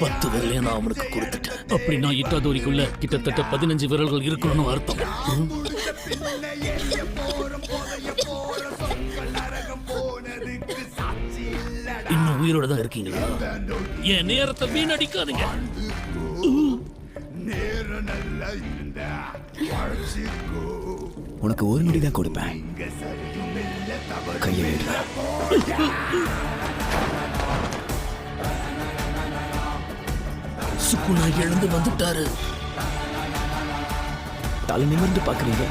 10 விரலையும் நான் அவனுக்கு கொடுத்துட்டேன். அப்படின்னா இட்டாதோரிக்குள்ள கிட்டத்தட்ட 15 விரல்கள் இருக்கணும்னு அர்த்தம். இன்னும் உயிரோட தான் இருக்கீங்களா? என் நேரத்தை வீணடிக்காதீங்க. உனக்கு ஒரு நொடி தான் கொடுப்பேன். கையை விடுறா. சுக்குனா எழுந்து வந்துட்டாரு. தலை நிமிர்ந்து பாக்குறீங்க.